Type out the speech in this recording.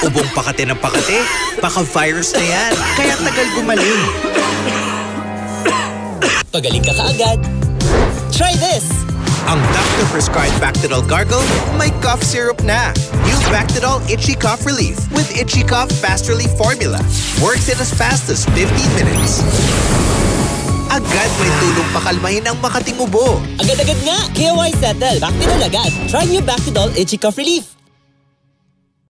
Ubong pakate ng pakate, baka virus na yan. Kaya tagal gumaling. Pagaling ka kaagad. Try this! Ang doctor-prescribed Bactidol Gargle may cough syrup na. New Bactidol Itchy Cough Relief with Itchy Cough Fast Relief Formula. Works in as fast as 15 minutes. Agad may tulong pakalmahin ang makating ubo. Agad-agad nga! Kaya why settle? Bactidol agad. Try new Bactidol Itchy Cough Relief.